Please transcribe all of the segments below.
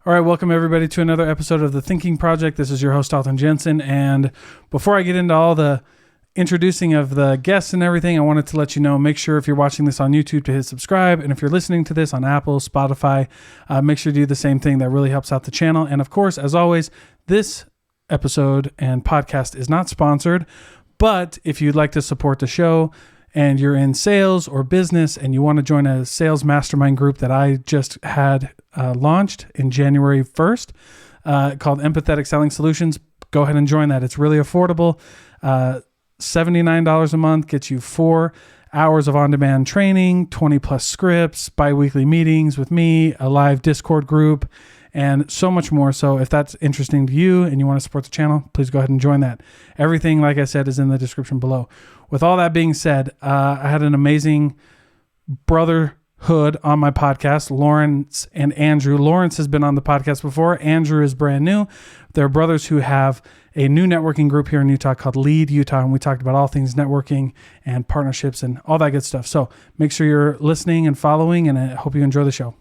All right, welcome everybody to another episode of The Thinking Project. This is your host, Alton Jensen. And before I get into all the introducing of the guests and everything, I wanted to let you know, make sure if you're watching this on YouTube to hit subscribe. And if you're listening to this on Apple, Spotify, make sure to do the same thing. That really helps out the channel. And of course, as always, this episode and podcast is not sponsored. But if you'd like to support the show and you're in sales or business and you want to join a sales mastermind group that I just had launched in January 1st called Empathetic Selling Solutions, go ahead and join that. It's really affordable. $79 a month gets you 4 hours of on-demand training, 20 plus scripts, bi-weekly meetings with me, a live Discord group, and so much more. So if that's interesting to you and you want to support the channel, please go ahead and join that. Everything, like I said, is in the description below. With all that being said, I had an amazing brotherhood on my podcast, Laurence and Andrew. Laurence has been on the podcast before. Andrew is brand new. They're brothers who have a new networking group here in Utah called LeadUtah, and we talked about all things networking and partnerships and all that good stuff. So make sure you're listening and following, and I hope you enjoy the show.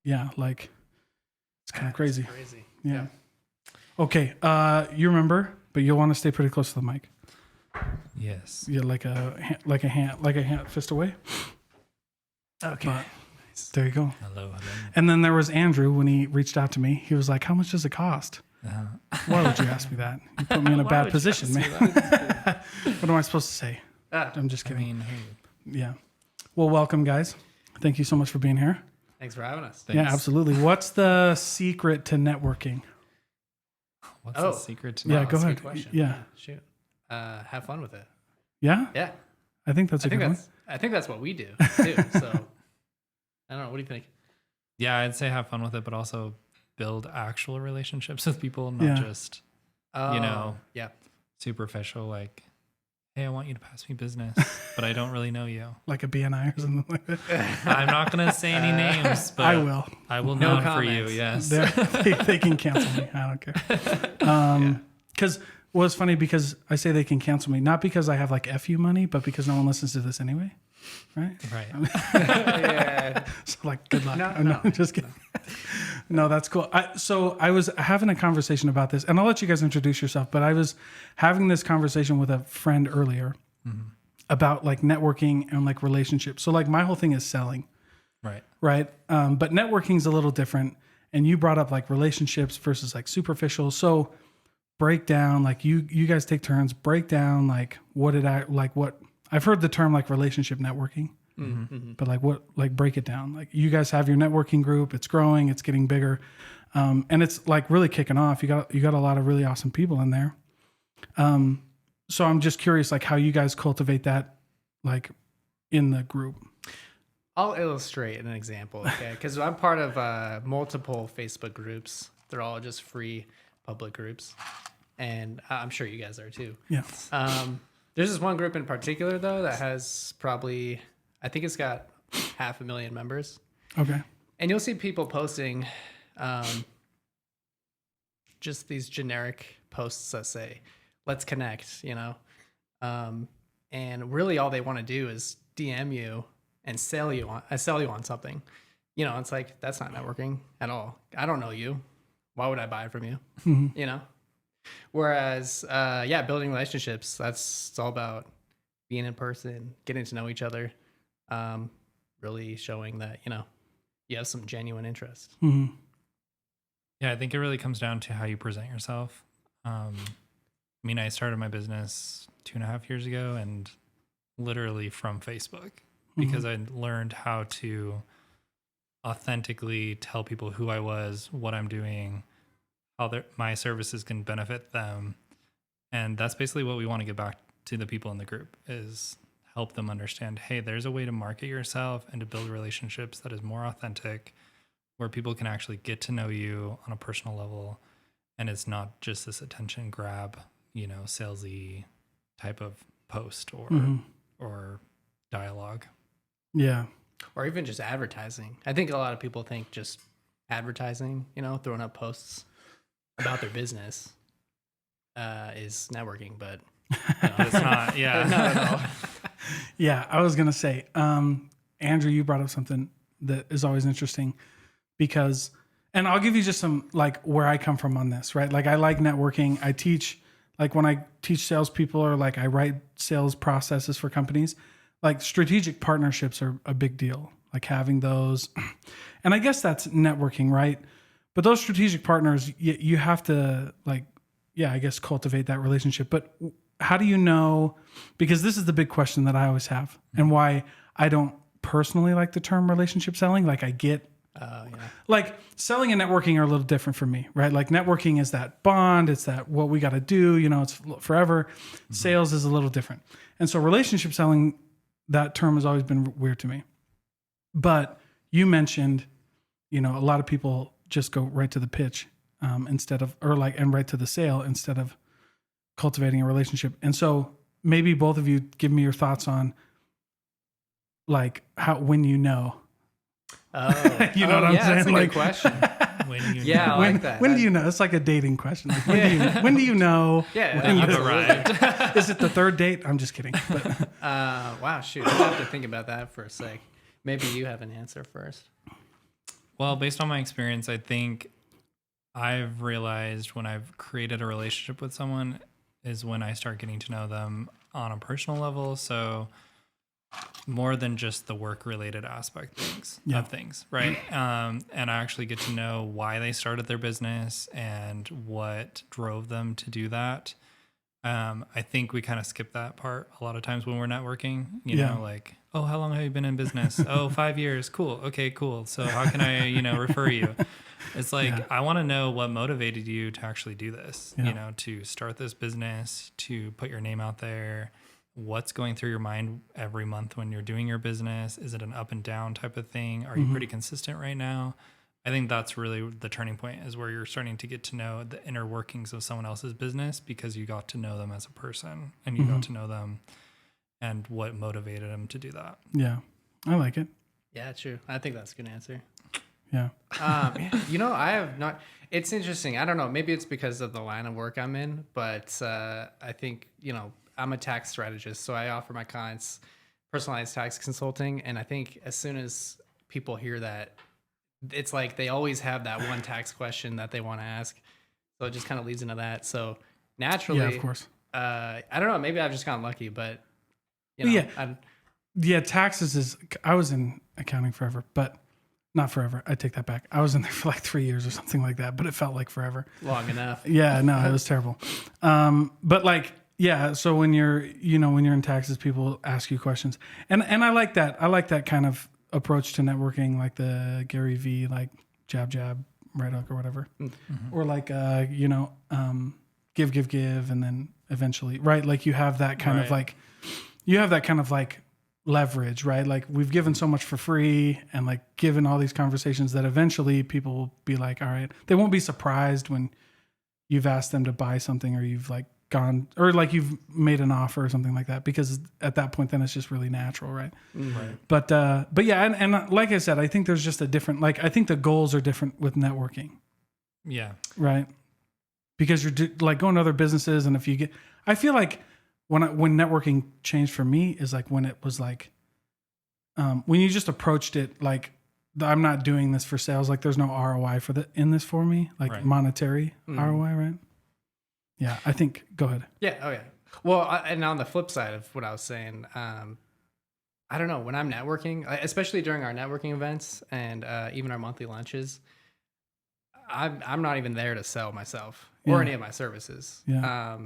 Yeah, like it's kind of crazy. Yeah. Okay. You remember, but you'll want to stay pretty close to the mic. Yes. Yeah, like a hand fist away. Okay. Nice. There you go. Hello. And then there was Andrew when he reached out to me. He was like, "How much does it cost?" Why would you ask me that? You put me in a bad position, man. What am I supposed to say? I'm just kidding. Yeah. Well, welcome, guys. Thank you so much for being here. Thanks for having us. Yeah, absolutely. What's the secret to networking? What's the secret to networking? Yeah, go that's a ahead. good question. Yeah. Shoot. Have fun with it. Yeah? Yeah. I think that's a good one. I think that's what we do too. So I don't know. What do you think? Yeah, I'd say have fun with it, but also build actual relationships with people, not just, yeah, superficial, like, hey, I want you to pass me business, but I don't really know you. Like a BNI or something like that. I'm not going to say any names, but I will. I will No nod comments. for you, yes. They can cancel me. I don't care. Because well, it's funny because I say they can cancel me, not because I have like FU money, but because no one listens to this anyway. Right? Right. Yeah. So like, good luck. No. Just kidding. No, that's cool. So I was having a conversation about this, and I'll let you guys introduce yourself, but I was having this conversation with a friend earlier about like networking and like relationships. So like my whole thing is selling. Right. Right. But networking is a little different. And you brought up like relationships versus like superficial. So break down, like you guys take turns, break down like what I've heard the term like relationship networking, but like what, like break it down. Like you guys have your networking group, it's growing, it's getting bigger. And it's like really kicking off. You got a lot of really awesome people in there. So I'm just curious, like how you guys cultivate that, like in the group. I'll illustrate an example, okay? Because I'm part of multiple Facebook groups. They're all just free public groups, and I'm sure you guys are too. Yeah. There's this one group in particular though that has probably, I think it's got 500,000 members. Okay. And you'll see people posting just these generic posts that say, "Let's connect," and really all they want to do is DM you and sell you on something. It's like, that's not networking at all. I don't know you. Why would I buy from you? Mm-hmm. Whereas, building relationships, it's all about being in person, getting to know each other, really showing that, you have some genuine interest. Mm-hmm. Yeah, I think it really comes down to how you present yourself. I started my business 2.5 years ago, and literally from Facebook, because I learned how to authentically tell people who I was, what I'm doing, how my services can benefit them. And that's basically what we want to get back to the people in the group, is help them understand, hey, there's a way to market yourself and to build relationships that is more authentic, where people can actually get to know you on a personal level. And it's not just this attention grab, salesy type of post or dialogue. Yeah. Or even just advertising. I think a lot of people think just advertising, throwing up posts about their business. is networking, but It's not. Yeah. not at all. Yeah, I was gonna say, Andrew, you brought up something that is always interesting because, and I'll give you just some like where I come from on this, right? Like I like networking. I teach, like when I teach salespeople or like I write sales processes for companies, like strategic partnerships are a big deal. Like having those, and I guess that's networking, right? But those strategic partners, you have to like, yeah, I guess cultivate that relationship. But how do you know? Because this is the big question that I always have, and why I don't personally like the term relationship selling. Like I get, like selling and networking are a little different for me, right? Like networking is that bond, it's that what we got to do, you know, it's forever. Sales is a little different, and so relationship selling, that term has always been weird to me. But you mentioned, you know, a lot of people just go right to the pitch instead of, or like, and right to the sale instead of cultivating a relationship. And so maybe both of you give me your thoughts on like how, when you know, you know what I'm saying? That's a Like, good question. When you Yeah, I when, like that. when do you know? It's like a dating question. Like, when do you know? Yeah, when you've absolutely. arrived. Is it the third date? I'm just kidding. But Wow, shoot. I have to think about that for a sec. Maybe you have an answer first. Well, based on my experience, I think I've realized when I've created a relationship with someone is when I start getting to know them on a personal level. So more than just the work related aspect of things, right? And I actually get to know why they started their business and what drove them to do that. I think we kind of skip that part a lot of times when we're networking, you know, like, oh, how long have you been in business? Oh, 5 years. Cool. Okay, cool. So how can I, you know, refer you? It's like, I want to know what motivated you to actually do this, you know, to start this business, to put your name out there. What's going through your mind every month when you're doing your business? Is it an up and down type of thing? Are you pretty consistent right now? I think that's really the turning point, is where you're starting to get to know the inner workings of someone else's business because you got to know them as a person and you got to know them and what motivated them to do that. yeah, I like it. Yeah, true. I think that's a good answer. Yeah. You know, I have not. It's interesting. I don't know. Maybe it's because of the line of work I'm in, but I think, you know, I'm a tax strategist, so I offer my clients personalized tax consulting. And I think as soon as people hear that, it's like they always have that one tax question that they want to ask. So it just kind of leads into that. So naturally, Yeah, of course. I don't know. Maybe I've just gotten lucky, but you know, Yeah, taxes is, I was in accounting forever, but not forever. I take that back. I was in there for like 3 years or something like that, but it felt like forever. long enough. Yeah, no, it was terrible. But like, yeah, so when you're, you know, when you're in taxes, people ask you questions. And I like that. I like that kind of approach to networking, like the Gary V, like jab, right hook or whatever. Or like, you know, give, and then eventually, right? Like you have that kind of like, you have that kind of like leverage, right? Like we've given so much for free and like given all these conversations that eventually people will be like, all right, they won't be surprised when you've asked them to buy something or you've like gone or like you've made an offer or something like that, because at that point then it's just really natural, right? Right. But yeah, and like I said, I think there's just a different, like I think the goals are different with networking. Yeah. Right. Because you're like going to other businesses, and if you get, I feel like when networking changed for me is like when it was like, when you just approached it like, I'm not doing this for sales. Like there's no ROI in this for me, like monetary ROI, right? Yeah, I think, go ahead. Yeah. Oh, yeah. Well, and on the flip side of what I was saying, I don't know, when I'm networking, especially during our networking events and even our monthly lunches, I'm not even there to sell myself or any of my services. Yeah.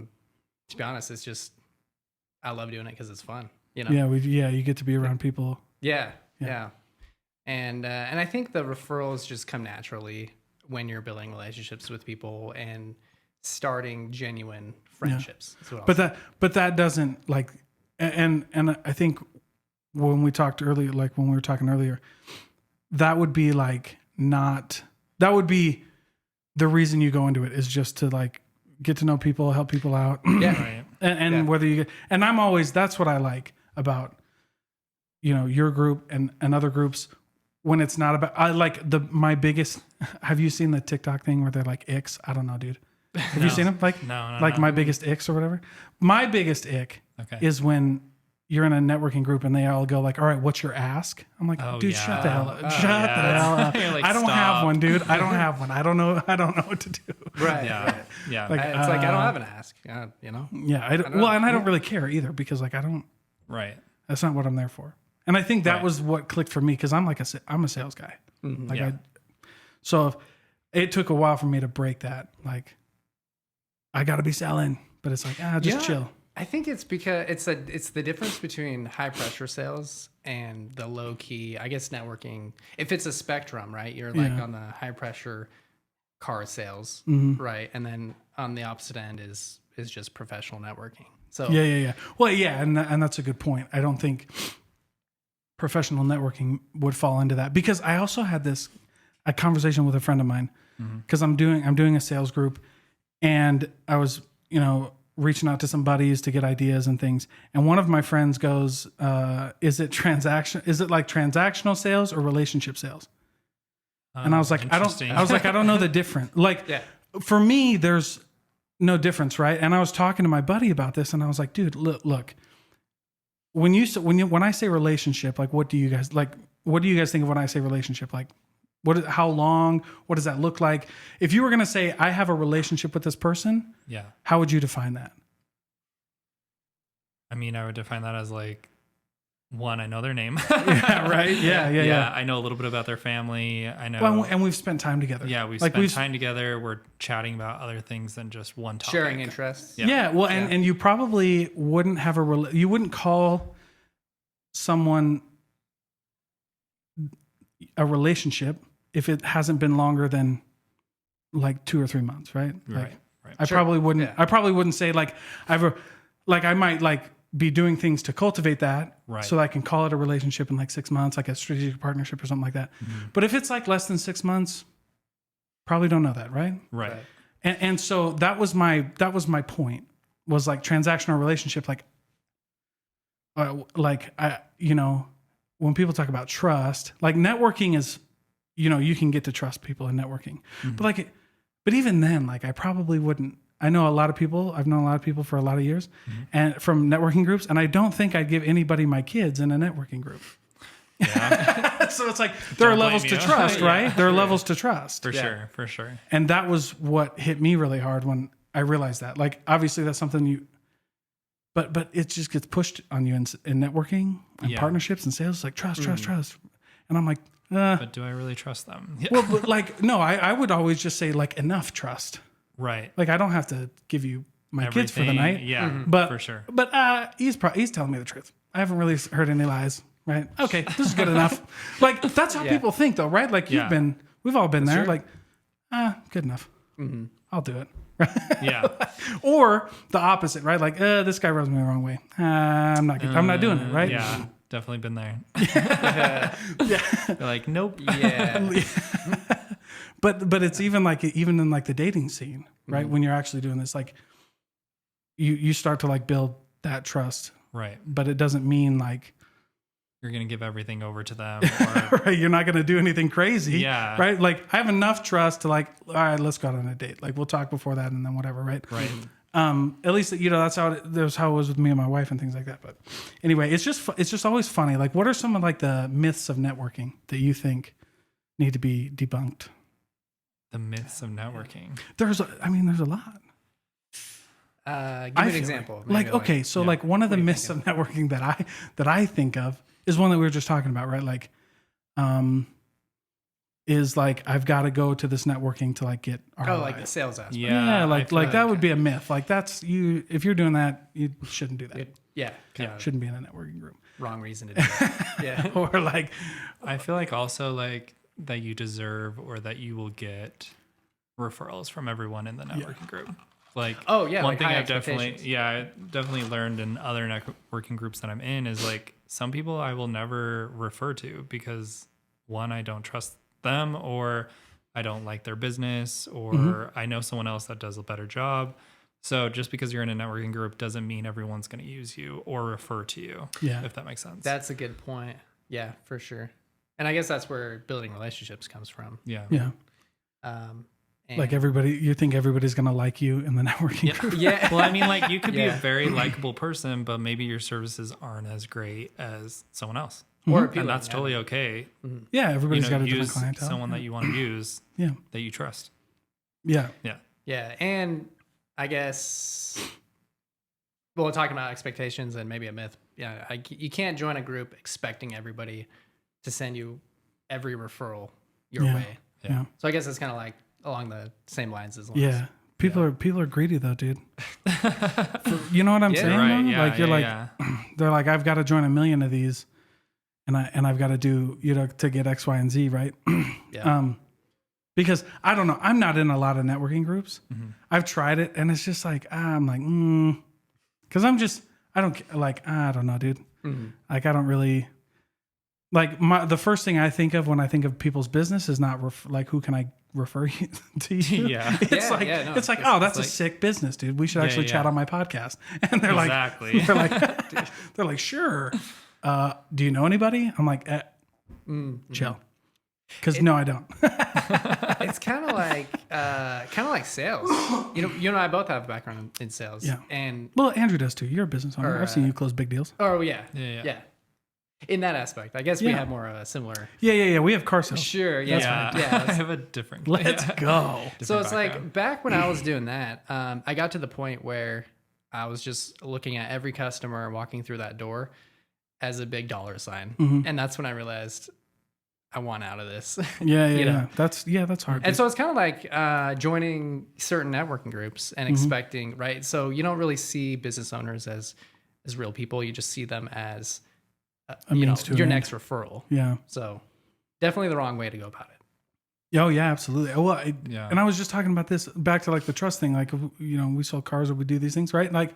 To be honest, it's just, I love doing it because it's fun, you know? Yeah, you get to be around people. Yeah. And I think the referrals just come naturally when you're building relationships with people and starting genuine friendships. Yeah. But that doesn't like, and I think when we talked earlier, like when we were talking earlier, that would be like that would be the reason you go into it, is just to like get to know people, help people out. Yeah. Right. And whether you get, and I'm always, that's what I like about, you know, your group and other groups, when it's not about, I like my biggest, have you seen the TikTok thing where they're like, I don't know, dude. Have you seen them? Like, No. My biggest icks or whatever. My biggest ick is when you're in a networking group and they all go like, all right, what's your ask? I'm like, dude, shut the hell up. Shut the hell up. Like, I don't have one, dude. I don't have one. I don't know what to do. Right. Yeah. Like, it's like, I don't have an ask, you know? Yeah. I don't really care either because like, I don't, Right. that's not what I'm there for. And I think that was what clicked for me because I'm a sales guy. Mm-hmm. So it took a while for me to break that. Like, I got to be selling, but it's like, just chill. I think it's because it's the difference between high pressure sales and the low key, I guess, networking. If it's a spectrum, right? You're like on the high pressure car sales, right? And then on the opposite end is just professional networking. So Yeah. Well, yeah, and that's a good point. I don't think professional networking would fall into that because I also had a conversation with a friend of mine because I'm doing a sales group and I was, reaching out to some buddies to get ideas and things. And one of my friends goes, is it like transactional sales or relationship sales? And I was like, I don't know the difference. Like for me, there's no difference. Right. And I was talking to my buddy about this and I was like, dude, look, when I say relationship, like, what do you guys think of when I say relationship? Like, how long, what does that look like? If you were going to say, I have a relationship with this person, how would you define that? I mean, I would define that as like, one, I know their name. Yeah, right. Yeah. I know a little bit about their family. I know. Well, and we've spent time together. Yeah, we've spent time together. We're chatting about other things than just one topic. Sharing interests. Yeah. Well, and you probably wouldn't have you wouldn't call someone a relationship if it hasn't been longer than like 2 or 3 months, right? Right. I probably wouldn't. I probably wouldn't say like I might like be doing things to cultivate that, so that I can call it a relationship in like 6 months, like a strategic partnership or something like that. But if it's like less than 6 months, probably don't know that, right? Right. And so that was my point, was like transactional relationship, when people talk about trust, like networking is, you can get to trust people in networking, but even then, like I probably wouldn't. I've known a lot of people for a lot of years and from networking groups. And I don't think I'd give anybody my kids in a networking group. Yeah. So it's like, there are levels to trust, right? There are levels to trust. For sure. And that was what hit me really hard when I realized that. Like, obviously that's something but it just gets pushed on you in networking and partnerships and sales. It's like trust. And I'm like, but do I really trust them? Well, but like, no, I would always just say like enough trust. Right. Like, I don't have to give you my kids for the night. Yeah, but for sure. But he's telling me the truth. I haven't really heard any lies. Right. Okay. This is good enough. Like, that's how people think though, right? Like we've all been there. Sure. Like, good enough. I'll do it. Yeah. Or the opposite, right? Like, this guy rubs me the wrong way. I'm not doing it. Right. Yeah. Definitely been there. They're like, nope. Yeah. But it's even in like the dating scene, right? When you're actually doing this, like you start to like build that trust. Right. But it doesn't mean like you're going to give everything over to them. Or, right. You're not going to do anything crazy. Yeah. Right. Like, I have enough trust to like, all right, let's go out on a date. Like, we'll talk before that and then whatever. Right. Right. At least, that's how it was with me and my wife and things like that. But anyway, it's just always funny. Like, what are some of like the myths of networking that you think need to be debunked? The myths of networking. There's a lot. Give me an example. Like, okay, so like one of the myths of networking that I think of is one that we were just talking about, right? Like, is like, I've got to go to this networking to like get ROI. Oh, like the sales aspect. Yeah, like that would be a myth. Like, that's if you're doing that, you shouldn't do that. Shouldn't be in a networking group. Wrong reason to do that. Yeah. Or like, I feel like also like that you deserve or that you will get referrals from everyone in the networking group. Like, one like thing high I've definitely learned in other networking groups that I'm in is like, some people I will never refer to because one, I don't trust them, or I don't like their business, or I know someone else that does a better job. So just because you're in a networking group doesn't mean everyone's going to use you or refer to you. Yeah. If that makes sense. That's a good point. Yeah, for sure. And I guess that's where building relationships comes from. Yeah. Yeah. And Like you think everybody's going to like you in the networking group. yeah. Well, I mean, like you could be a Yeah. very likable person, but maybe your services aren't as great as someone else. Or And appealing, that's yeah. totally okay. Yeah, everybody's got a different use clientele. someone that you want to use Yeah. that you trust. Yeah. Yeah. Yeah, and I guess, well, talking about expectations and maybe a myth. Yeah, you can't join a group expecting everybody to send you every referral your Yeah. way. Yeah. So I guess it's kind of like along the same lines as Yeah. People are greedy though, dude. You know what I'm Yeah, saying? Right. though? Yeah. Like you're yeah, like yeah. they're like, I've got to join 1 million of these, and I've got to do to get X, Y, and Z, right? Yeah. Because I don't know, I'm not in a lot of networking groups. Mm-hmm. I've tried it, and it's just like I'm like, because I don't know, dude. Mhm. Like I don't really like the first thing I think of when I think of people's business is not like who can I refer you to you. Yeah. It's Yeah, like yeah, no, it's like it's- oh, that's it's a like- sick business, dude. We should Yeah, actually yeah. chat on my podcast. And they're Exactly. they're like sure. Do you know anybody? I'm like chill. Because no, I don't. It's kind of like sales. You and I both have a background in sales. Yeah. And Well, Andrew does too. You're a business owner. Or, I've seen you close big deals. oh yeah, Yeah. In that aspect, I guess we Yeah. have more of a similar. Yeah. We have car sales. Sure. Yeah. Yeah. Yeah. I have a different. Let's go. So it's like background. back when I was doing that, I got to the point where I was just looking at every customer walking through that door as a big dollar sign, Mhm. and that's when I realized I want out of this. Yeah. You know. Yeah. That's hard. And so it's kind of like joining certain networking groups and expecting, right? So you don't really see business owners as real people. You just see them as means to an your end. next referral. yeah. So definitely the wrong way to go about it. Oh yeah, absolutely. Well, Yeah. and I was just talking about this back to like the trust thing. Like, we sell cars or we do these things, right? Like,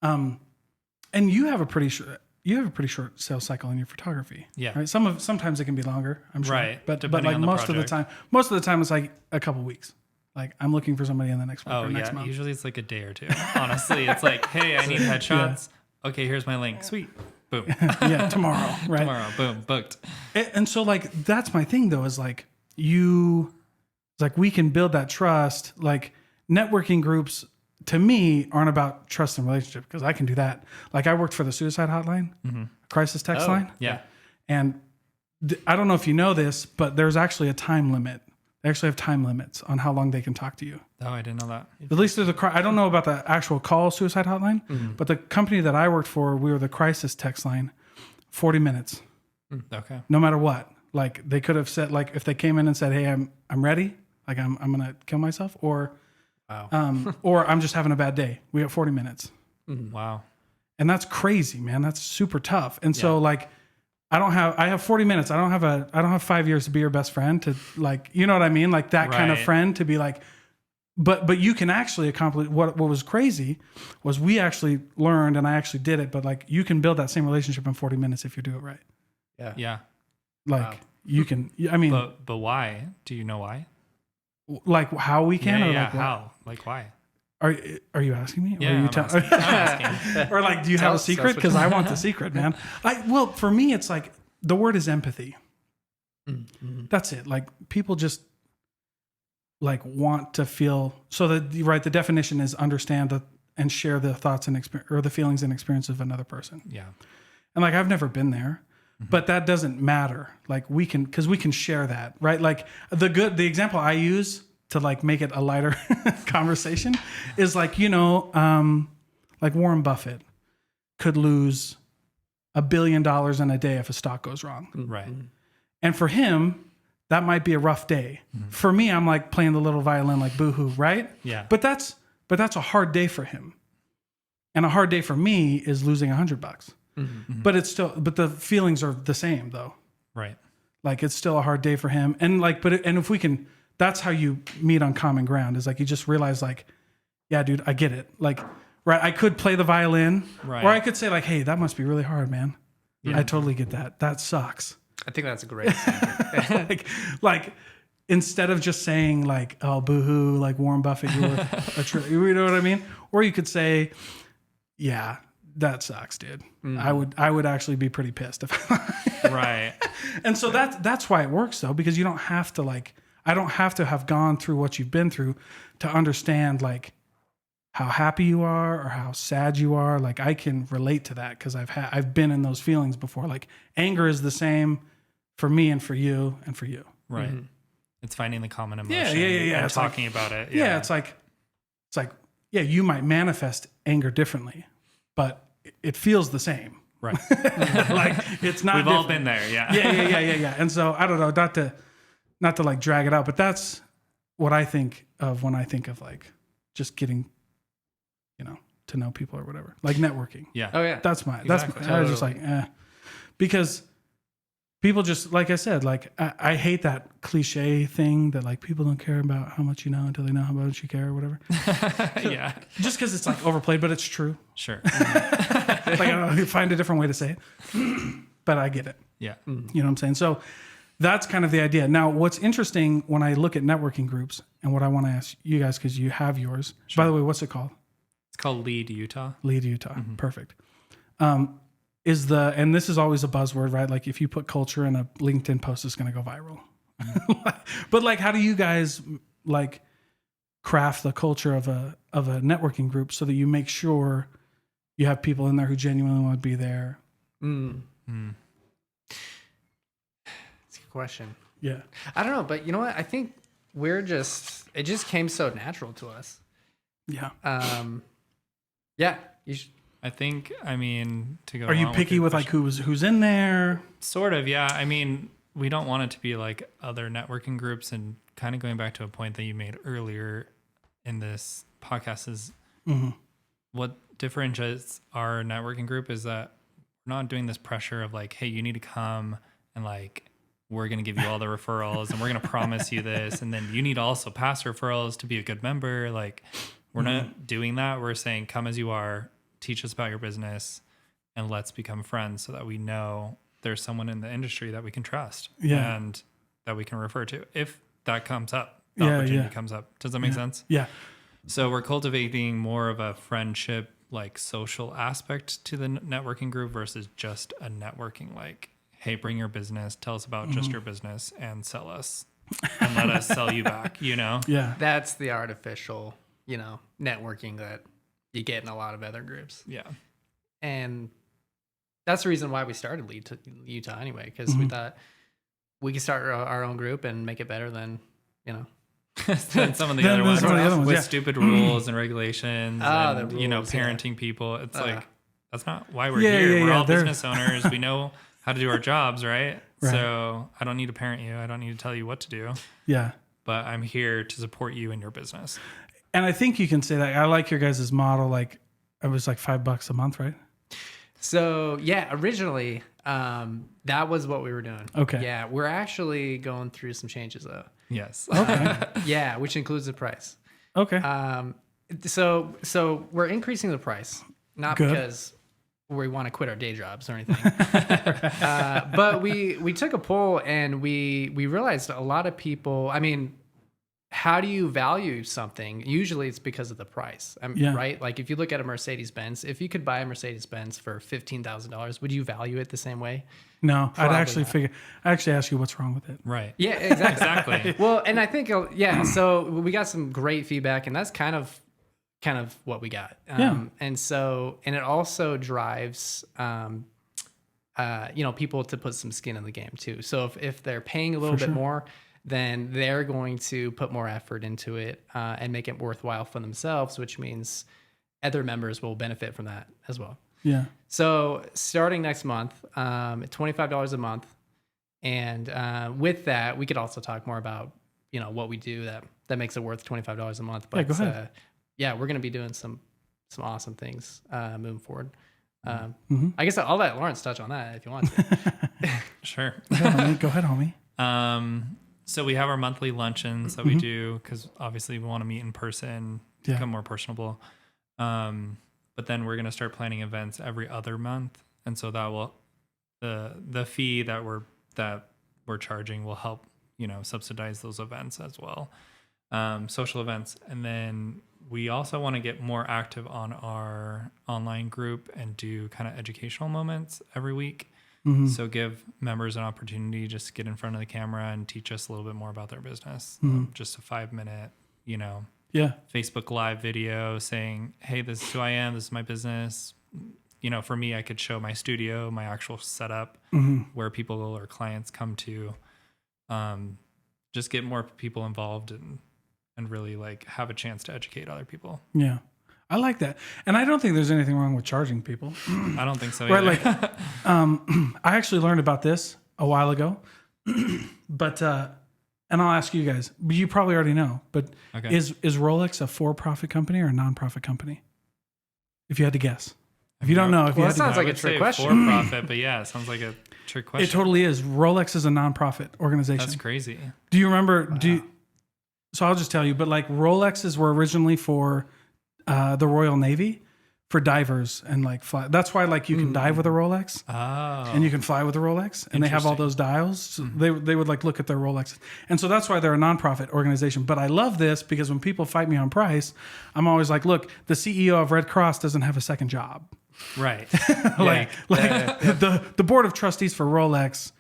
and you have a pretty short sales cycle in your photography. Yeah. Right. Sometimes it can be longer. I'm sure. Right, But depending like on the most project. of the time it's like a couple weeks. Like I'm looking for somebody in the next month Oh or next yeah. month. Usually it's like a day or two. Honestly, it's like, hey, I need headshots. Okay, here's my link. Sweet. Boom. Yeah, tomorrow. Right. Tomorrow. Boom. Booked. And so like that's my thing though, is like we can build that trust. Like networking groups to me aren't about trust and relationship, because I can do that. Like I worked for the suicide hotline, crisis text line. Yeah. And I don't know if you know this, but there's actually a time limit. They actually have time limits on how long they can talk to you. Oh, I didn't know that. At least there's I don't know about the actual call suicide hotline, but the company that I worked for, we were the crisis text line, 40 minutes. Okay. No matter what. Like they could have said, like if they came in and said, "Hey, I'm ready. Like I'm gonna kill myself," or or I'm just having a bad day. We got 40 minutes, Wow. and that's crazy, man. That's super tough. And so like, I have 40 minutes. I don't have 5 years to be your best friend to, like, you know what I mean? Like that kind of Right. friend to be like, but you can actually accomplish what was crazy was we actually learned, and I actually did it, but like you can build that same relationship in 40 minutes if you do it right. Yeah. Like Wow. you can, I mean, But why? Do you know why? like how we can, or like what? how? Like why? Are you asking me? Or Yeah, are you I'm asking. or like, do you Tell have a us secret? what Because you- I want the secret, man. Well, for me, it's like the word is empathy. That's it. Like people just like want to feel. So the definition is understand and share the thoughts and or the feelings and experiences of another person. Yeah. And like I've never been there, but that doesn't matter. Like we can share that, right? Like the example I use to like make it a lighter conversation is like, like Warren Buffett could lose $1 billion in a day if a stock goes wrong. Right. And for him, that might be a rough day. For me, I'm like playing the little violin, like boohoo, right? Yeah. But that's a hard day for him. And a hard day for me is losing $100. But but the feelings are the same though. Right. Like it's still a hard day for him. And like, and if we can, that's how you meet on common ground, is like, you just realize like, yeah, dude, I get it. Like, right. I could play the violin, Right. or I could say like, hey, that must be really hard, man. I totally get that. That sucks. I think that's a great example. like instead of just saying like, oh, boohoo, like Warren Buffett, you know what I mean? Or you could say, yeah, that sucks, dude. I would actually be pretty pissed if Right. And so that's why it works though, because you don't have to like, I don't have to have gone through what you've been through to understand like how happy you are or how sad you are. Like I can relate to that because I've been in those feelings before. Like anger is the same for me and for you and for you. Right. Mm-hmm. It's finding the common emotion. Yeah. And It's talking like, about it. Yeah. It's like, yeah, you might manifest anger differently, but it feels the same. Right. Like it's not. We've all been there. Yeah. Yeah. And so I don't know, not to like drag it out, but that's what I think of when I think of like just getting, to know people or whatever, like networking. Yeah. Oh yeah. That's I was just like, because people just, like I said, like I hate that cliche thing that like people don't care about how much you know until they know how much you care or whatever. Yeah. Just because it's like overplayed, but it's true. Sure. Like I don't know, find a different way to say it, but I get it. Yeah. You know what I'm saying? So that's kind of the idea. Now, what's interesting when I look at networking groups and what I want to ask you guys, because you have yours. By the way, what's it called? It's called LeadUtah. LeadUtah. Perfect. And this is always a buzzword, right? Like if you put culture in a LinkedIn post, it's going to go viral. But like, how do you guys like craft the culture of a networking group so that you make sure you have people in there who genuinely want to be there? It's a good question. Yeah. I don't know, but you know what? I think it just came so natural to us. Yeah. Yeah. You should, I think, to go Are you along picky your with like question- who's in there? Sort of, yeah. We don't want it to be like other networking groups, and kind of going back to a point that you made earlier in this podcast is what differentiates our networking group is that we're not doing this pressure of like, hey, you need to come and like, we're going to give you all the referrals and we're going to promise you this. And then you need to also pass referrals to be a good member. Like we're not doing that. We're saying, come as you are, teach us about your business, and let's become friends so that we know there's someone in the industry that we can trust and that we can refer to if that comes up. The opportunity comes up. Does that make sense? Yeah. So we're cultivating more of a friendship, like social aspect to the networking group versus just a networking, like, hey, bring your business, tell us about just your business and sell us and let us sell you back, Yeah. that's the artificial, networking that you get in a lot of other groups. Yeah. And that's the reason why we started LeadUtah anyway, because we thought we could start our own group and make it better than, Than some of the other ones some of the other ones, with yeah. stupid rules and regulations and, the rules, parenting people. It's like, that's not why we're Yeah, here. yeah, We're yeah, all they're- business owners. We know how to do our jobs, right? Right. So I don't need to parent you. I don't need to tell you what to do, Yeah. but I'm here to support you in your business. And I think you can say that. I like your guys' model. Like it was like $5 a month, right? So yeah, originally that was what we were doing. Okay. Yeah, we're actually going through some changes though. Yes. Okay. Yeah, which includes the price. Okay. So we're increasing the price, not Good. because we want to quit our day jobs or anything, but we took a poll and we realized a lot of people. How do you value something? Usually it's because of the price, right? Like if you look at a Mercedes-Benz, if you could buy a Mercedes-Benz for $15,000, would you value it the same way? No, Probably I'd actually not. actually ask you what's wrong with it. Right. Yeah, exactly. Exactly. Well, and I think, so we got some great feedback, and that's kind of what we got. And it also drives, people to put some skin in the game too. So if they're paying a little bit more, then they're going to put more effort into it and make it worthwhile for themselves, which means other members will benefit from that as well. Yeah. So starting next month, $25 a month. And with that, we could also talk more about, what we do that makes it worth $25 a month. But Yeah, go ahead. we're going to be doing some awesome things moving forward. I guess I'll let Laurence touch on that if you want to. Sure. Go ahead, homie. So we have our monthly luncheons that we do because obviously we want to meet in person, become more personable. But then we're going to start planning events every other month. And so that will, the fee that we're charging will help, subsidize those events as well. Social events. And then we also want to get more active on our online group and do kind of educational moments every week. Mhm. So give members an opportunity just to get in front of the camera and teach us a little bit more about their business. Mhm. Just a 5-minute, you know, Yeah. Facebook Live video saying, hey, this is who I am. This is my business. You know, for me, I could show my studio, my actual setup, Mhm. where people or clients come to. Just get more people involved and really like have a chance to educate other people. Yeah. I like that. And I don't think there's anything wrong with charging people. I don't think so Right, either. like, I actually learned about this a while ago, but and I'll ask you guys. But you probably already know. But Okay. is Rolex a for-profit company or a non-profit company? If you had to guess, if you don't know, if you Well, had that to sounds guess. like a would trick say question. For profit, but yeah, it sounds like a trick question. It totally is. Rolex is a non-profit organization. That's crazy. Do you remember? So I'll just tell you. But like Rolexes were originally for the Royal Navy, for divers and like fly. That's why like you can dive with a Rolex. Oh. And you can fly with a Rolex, and they have all Interesting. those dials. So they would like look at their Rolexes, and so that's why they're a nonprofit organization. But I love this because when people fight me on price, I'm always like, look, the CEO of Red Cross doesn't have a second job. Right. Like the board of trustees for Rolex,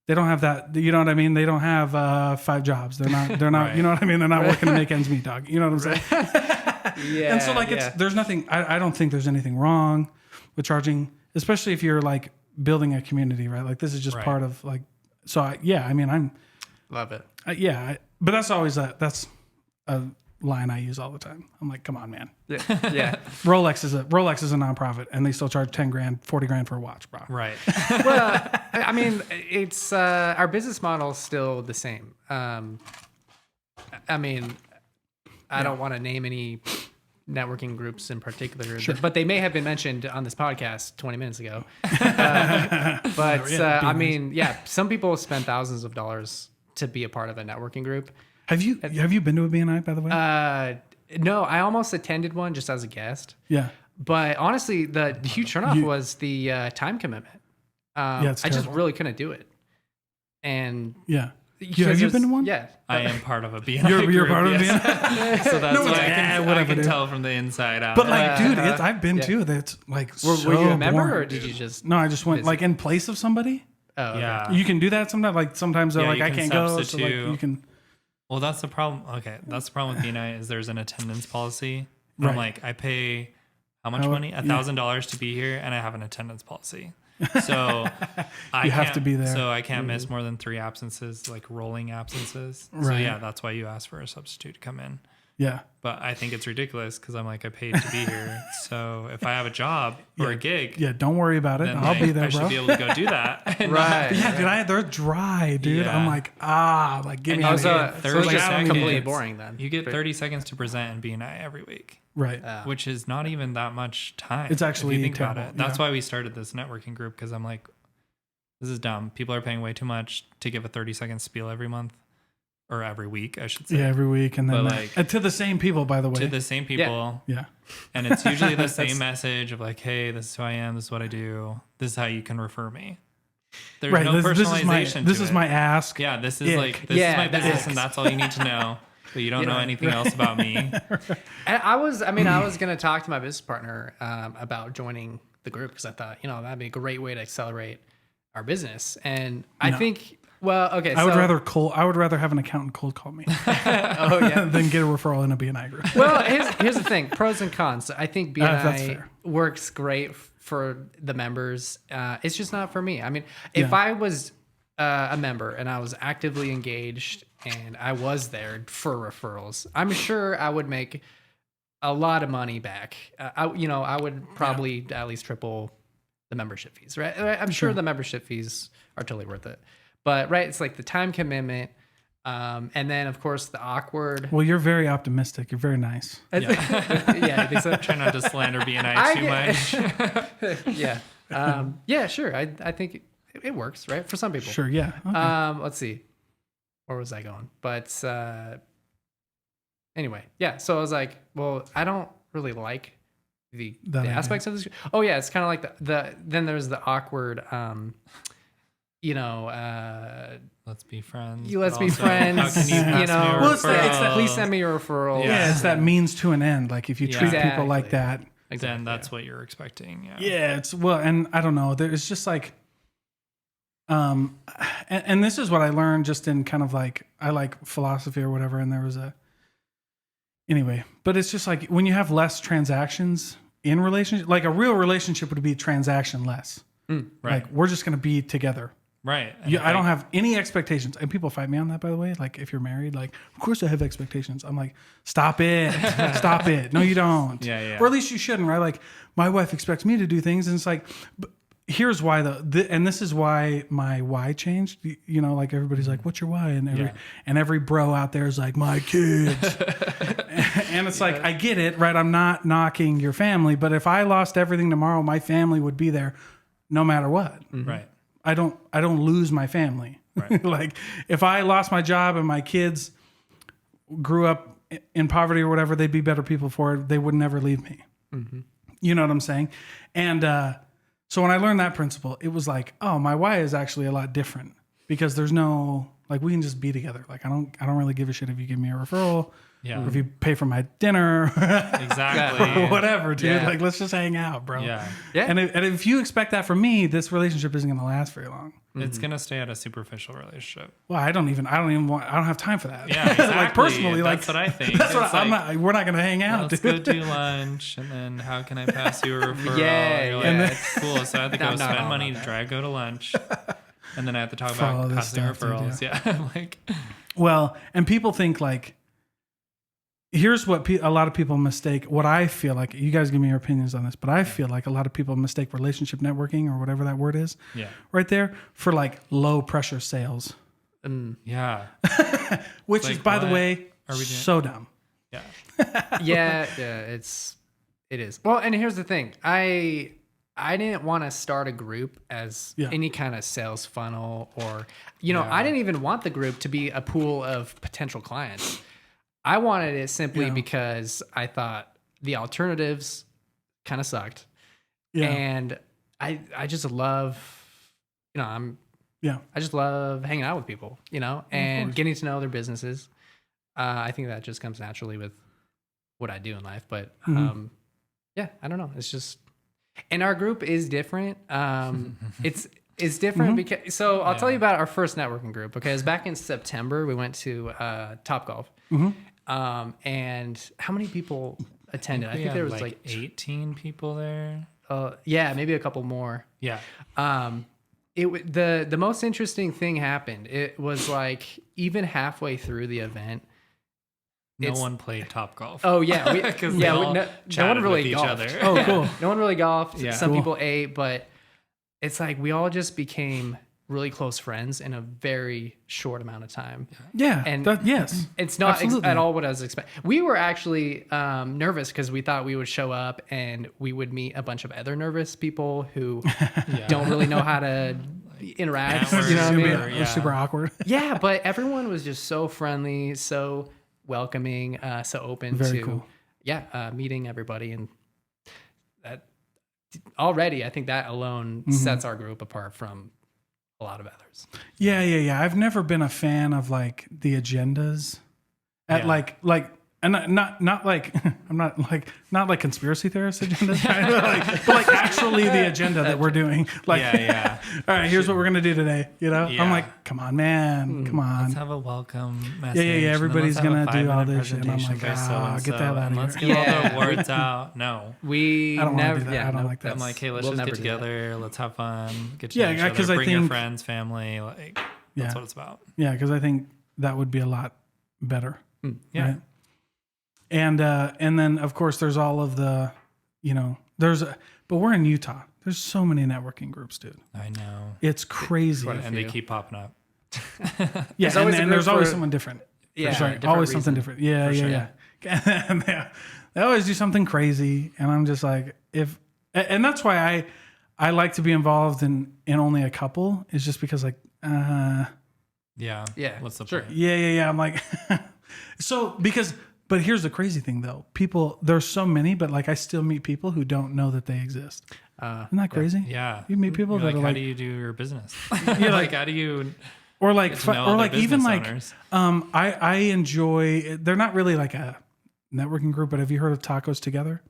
they don't have that. You know what I mean? They don't have 5 jobs. They're not. Right. You know what I mean? They're not working to make ends meet, dog. You know what I'm saying? Yeah. And so like there's nothing. I don't think there's anything wrong with charging, especially if you're like building a community, right? Like this is just Right. part of like. So I'm Love it. but that's always that's a line I use all the time. I'm like, come on, man. Yeah. Yeah. Rolex is a nonprofit, and they still charge 10 grand, 40 grand for a watch, bro. Right. Well, I mean, it's our business model is still the same. I mean, I don't want to name any networking groups in particular, but they may have been mentioned on this podcast 20 minutes ago. I mean, some people spend thousands of dollars to be a part of a networking group. Have you been to a BNI, by the way? No, I almost attended one just as a guest. Yeah. But honestly, the huge turnoff was the time commitment. It's I just terrible. really couldn't do it. And Yeah. because Have you there's- been to one? Yeah. I am part of a BNI You're group, part of a yes. BNI? So that's No, why it's- I whatever, can dude. tell from the inside out. But like, dude, I've been Yeah. to. That's like Were so you a member boring, or did dude. you just? No, I just went visit? like in place of somebody. Oh, okay. Yeah. You can do that sometimes. Like sometimes they're Yeah, like, you I can can't go. So like substitute. you can. Well, that's the problem. Okay, that's the problem with BNI is there's an attendance policy. And I'm Right. like, I pay how much money? $1,000 to be here, and I have an attendance policy. So I You have can't- to be there. So I can't miss more than 3 absences, like rolling absences. So Right. yeah, that's why you ask for a substitute to come in. Yeah. But I think it's ridiculous because I'm like, I paid to be here. So if I have a job or a gig, Yeah. Don't worry about it. then I'll like, be there, I bro. should be able to go do that. And Right. Yeah, dude, they're dry, dude. Yeah. I'm like, like give me And a you So, get so 30 it's just seconds. completely boring then. You get 30 seconds to present in BNI every week, right. which is not even that much time. It's actually if you think about terrible, it. That's yeah. why we started this networking group because I'm like, this is dumb. People are paying way too much to give a 30-second spiel every month or every week, I should say. Yeah, every week, and then But, like, to the same people, by the way. To the same people. Yeah. And it's usually the same message of like, hey, this is who I am. This is what I do. This is how you can refer me. There's Right. no This is personalization. this to is it. my ask. Yeah, this is Ick. like, this is my the business ick. and that's all you need to know. But you don't know anything else about me. And I was going to talk to my business partner about joining the group because I thought, that'd be a great way to accelerate our business. And I think, okay. I would rather have an accountant cold call me Oh, yeah. than get a referral in a BNI group. Well, here's the thing: pros and cons. I think That's BNI fair. works great for the members. It's just not for me. I mean, if Yeah. I was a member and I was actively engaged and I was there for referrals, I'm sure I would make a lot of money back. I would probably at least triple the membership fees. Right? I'm sure the membership fees are totally worth it. But right, it's like the time commitment. And then, of course, the awkward. Well, you're very optimistic. You're very nice. Yeah, I think so. Try not to slander BNI too much. Yeah, sure. I think it works, right? For some people. Sure. Yeah. Okay. Let's see. Where was I going? But anyway, yeah. So I was like, well, I don't really like the idea. aspects of this. Oh yeah, it's kind of like the then there's the awkward. Let's be friends. Let's but be also, friends. How can you pass me a Well, it's that- referral? please send me your referral. Yeah, it's that means to an end. Like if you treat people like that. Then that's what you're expecting. Yeah. Yeah, and I don't know. There's just like, And this is what I learned just in kind of like, I like philosophy or whatever. And there was anyway, but it's just like when you have less transactions in relationship, like a real relationship would be transaction less. Right. Like we're just going to be together. Right. I don't have any expectations. And people fight me on that, by the way. Like if you're married, like, of course I have expectations. I'm like, stop it. Stop it. No, you don't. Yeah. Or at least you shouldn't, right? Like my wife expects me to do things. And it's like, here's why and this is why my why changed. You know, like everybody's like, what's your why? And every bro out there is like, my kids. And it's like, I get it, right? I'm not knocking your family, but if I lost everything tomorrow, my family would be there no matter what. Mm-hmm. Right. I don't lose my family. Right. Like if I lost my job and my kids grew up in poverty or whatever, they'd be better people for it. They would never leave me. Mm-hmm. You know what I'm saying? And so when I learned that principle, it was like, oh, my why is actually a lot different because there's no, like we can just be together. Like I don't really give a shit if you give me a referral. Yeah. Or if you pay for my dinner. Exactly. Or whatever, dude. Yeah. Like let's just hang out, bro. Yeah. Yeah. And if you expect that from me, this relationship isn't going to last very long. It's going to stay at a superficial relationship. Well, I don't have time for that. Yeah, exactly. Like personally, that's what I think. That's what It's I'm like, not. We're not going to hang out. Let's dude. go do lunch, and then how can I pass you a referral? Yeah, You're like, yeah. That's cool. So I have to go I'm not spend all money about to go to lunch, and then I have to talk Follow about this passing stuff, dude, referrals. Yeah, like Well, and people think like, here's what a lot of people mistake. What I feel like, you guys give me your opinions on this, but I feel like a lot of people mistake relationship networking or whatever that word is, right there, for like low pressure sales. yeah, Which like, is, by the what way, are we doing? so dumb. Yeah, yeah, it is. Well, and here's the thing. I didn't want to start a group as any kind of sales funnel or, I didn't even want the group to be a pool of potential clients. I wanted it simply because I thought the alternatives kind of sucked. Yeah. And I just love, I just love hanging out with people, and getting to know their businesses. I think that just comes naturally with what I do in life. But I don't know. It's just, and our group is different. It's different because, so I'll tell you about our first networking group, because back in September, we went to Topgolf. And how many people attended? I think there was like 18 people there. Yeah, maybe a couple more. Yeah. The most interesting thing happened. It was like even halfway through the event, no one played Topgolf. Oh yeah, no one really with each golfed. other. Oh, cool. No one really golfed. Yeah. Some Cool. people ate, but it's like we all just became really close friends in a very short amount of time. Yeah. And yes. It's not Absolutely. at all what I was expecting. We were actually nervous because we thought we would show up and we would meet a bunch of other nervous people who don't really know how to interact. Network, You know what I mean? super- It was super awkward. Yeah, but everyone was just so friendly, so welcoming, so open Very to cool. meeting everybody. And that already, I think that alone sets our group apart from a lot of others. Yeah. I've never been a fan of like the agendas at like and not like I'm not like conspiracy theorist agendas, right? but like actually the agenda that we're doing. Like, Yeah. all right, here's what we're gonna do today. Yeah. I'm like, come on, man, come on. Let's have a welcome message. Yeah. and then Everybody's let's have a gonna do all 5-minute this shit. And I'm presentation like, by so-and-so, get the hell out of and here. Let's get all Yeah. the words out. No. We I don't wanna never, do that. I don't like that. I'm like, hey, let's We'll just never get do that. together. Let's have fun. Get to Yeah, know each 'cause other. I Bring your think- friends, family. Like, that's what it's about. Yeah, because I think that would be a lot better. Yeah. Right? And then of course there's all of the, but we're in Utah. There's so many networking groups, dude. I know. It's crazy. And they keep popping up. Yeah, There's always a and group there's always for- someone different. Yeah, That's right. different Always reason. something different. Yeah. And they always do something crazy, and I'm just like, and that's why I like to be involved in only a couple. Is just because like, Yeah. Yeah, What's the sure. point? yeah. I'm like, but here's the crazy thing though. There's so many, but like I still meet people who don't know that they exist. Isn't that crazy? Yeah. You meet people You're that like, are how like, do you do your business? You're like, how do you or like, get to know or other like even business like, owners? I enjoy. They're not really like a networking group, but have you heard of Tacos Together?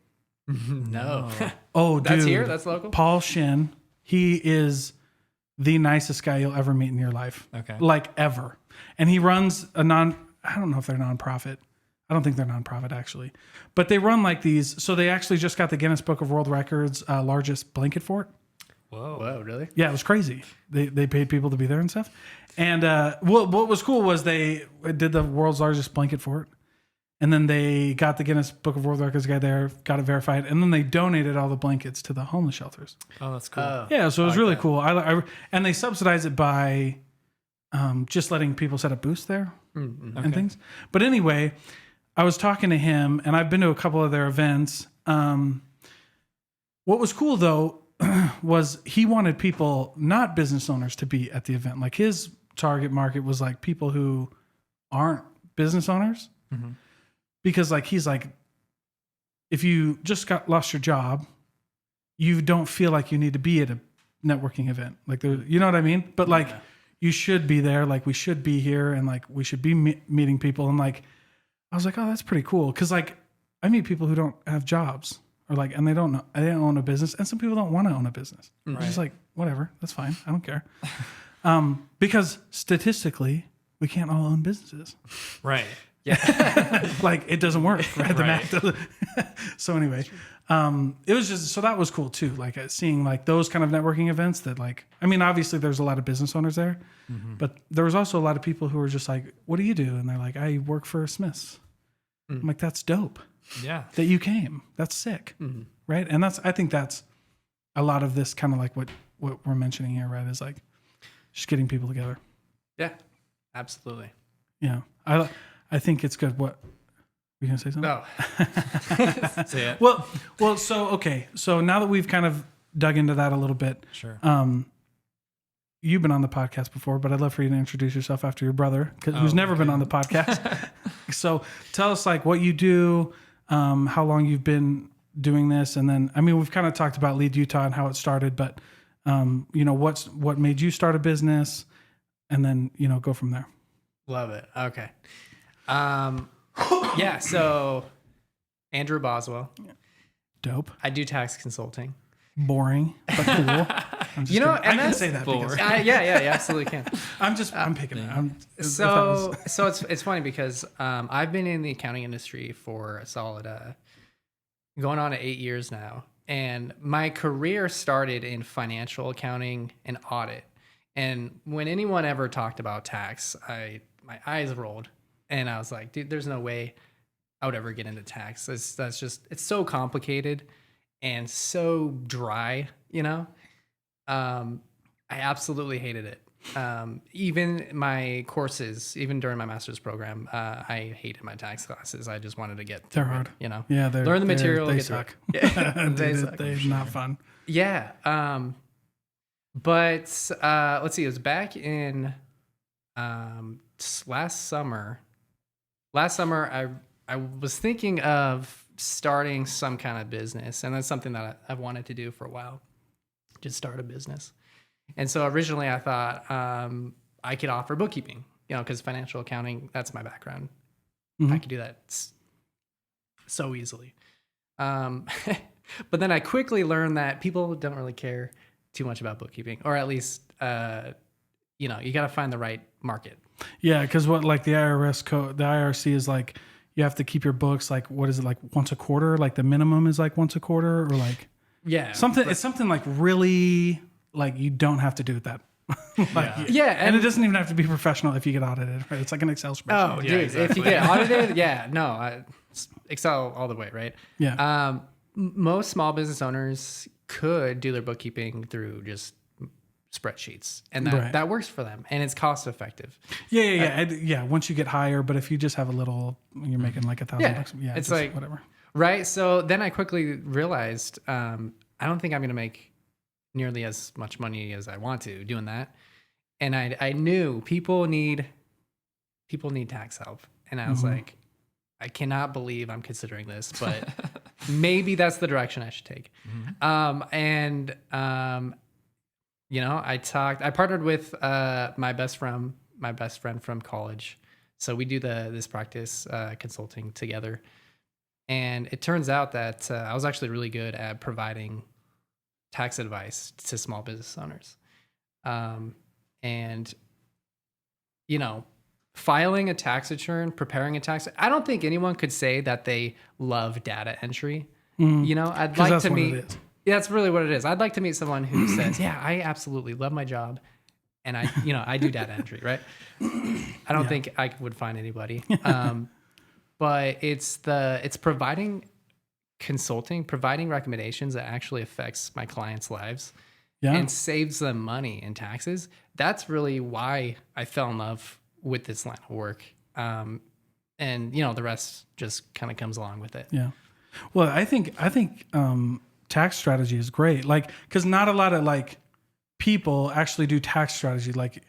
No. Oh, dude, That's here? That's local? Paul Shin, he is the nicest guy you'll ever meet in your life. Okay. Like ever. And he runs I don't know if they're nonprofit. I don't think they're nonprofit actually. But they run like these. So they actually just got the Guinness Book of World Records largest blanket fort. Whoa, really? Yeah, it was crazy. They paid people to be there and stuff. And what was cool was they did the world's largest blanket fort. And then they got the Guinness Book of World Records guy there, got it verified, and then they donated all the blankets to the homeless shelters. Oh, that's cool. Yeah, so it was really cool. And they subsidize it by just letting people set up booths there and things. But anyway, I was talking to him, and I've been to a couple of their events. What was cool though was he wanted people, not business owners, to be at the event. Like his target market was like people who aren't business owners. Mm-hmm. Because like he's like, if you just lost your job, you don't feel like you need to be at a networking event. Like there, you know what I mean? But like you should be there. Like we should be here, and like we should be meeting people. And like I was like, oh, that's pretty cool. Because like I meet people who don't have jobs, or like, and they don't own a business, and some people don't want to own a business. Right. It's just like whatever, that's fine. I don't care. Because statistically, we can't all own businesses. Right. Yeah. Like it doesn't work, right? The Right. math doesn't. So anyway, it was just, so that was cool too. Like seeing like those kind of networking events that like, I mean, obviously there's a lot of business owners there, but there was also a lot of people who were just like, what do you do? And they're like, I work for Smith's. I'm like, that's dope Yeah. that you came. That's sick. Right. And I think that's a lot of this kind of like what we're mentioning here, right? Is like just getting people together. Yeah, absolutely. Yeah. I think it's good. What, were you going to say something? No. Say it. Well, so, okay. So now that we've kind of dug into that a little bit, Sure. You've been on the podcast before, but I'd love for you to introduce yourself after your brother, who's never been on the podcast. So tell us like what you do, how long you've been doing this. And then, I mean, we've kind of talked about LeadUtah and how it started, but you know, what made you start a business, and then, you know, go from there. Love it. Okay. Yeah. So Andrew Bosewell. Dope. I do tax consulting. Boring, but cool. I'm just You know, kidding. and I can that's say that because yeah, you absolutely can. I'm picking it. So it's funny because I've been in the accounting industry for a solid going on to 8 years now, and my career started in financial accounting and audit. And when anyone ever talked about tax, my eyes rolled, and I was like, dude, there's no way I would ever get into tax. That's just, it's so complicated and so dry, you know. I absolutely hated it. Even my courses, even during my master's program, I hated my tax classes. I just wanted to get through They're hard, it, you know. Yeah, learn the material. They get through suck. it. Yeah, They're suck. not fun. Yeah. But let's see. It was back in last summer. Last summer, I was thinking of starting some kind of business, and that's something that I've wanted to do for a while. Just start a business. And so originally I thought I could offer bookkeeping, you know, because financial accounting, that's my background. I could do that so easily. But then I quickly learned that people don't really care too much about bookkeeping, or at least, you know, you got to find the right market. Yeah, because what like the IRS code, the IRC is like you have to keep your books like, what is it, like once a quarter? Like the minimum is like once a quarter, or like something. It's something like really like you don't have to do it that. And it doesn't even have to be professional if you get audited. Right? It's like an Excel spreadsheet. Oh, dude, if you get audited, Excel all the way, right? Yeah. Most small business owners could do their bookkeeping through just spreadsheets, and that works for them, and it's cost effective. Yeah. Once you get higher, but if you just have a little, you're making like $1,000. Yeah, it's like whatever. Right. So then I quickly realized I don't think I'm going to make nearly as much money as I want to doing that, and I knew people need tax help, and I was like, I cannot believe I'm considering this, but maybe that's the direction I should take. You know, I partnered with my best friend from college. So we do this practice consulting together. And it turns out that I was actually really good at providing tax advice to small business owners. And, you know, filing a tax return, preparing a tax, I don't think anyone could say that they love data entry. You know, I'd like that's to what it meet. is. Yeah, that's really what it is. I'd like to meet someone who says, yeah, I absolutely love my job. And I do data entry, right? I don't think I would find anybody. But it's providing consulting, providing recommendations that actually affects my clients' lives and saves them money in taxes. That's really why I fell in love with this line of work. And you know, the rest just kind of comes along with it. Yeah. Well, I think tax strategy is great. Like, cause not a lot of like people actually do tax strategy. Like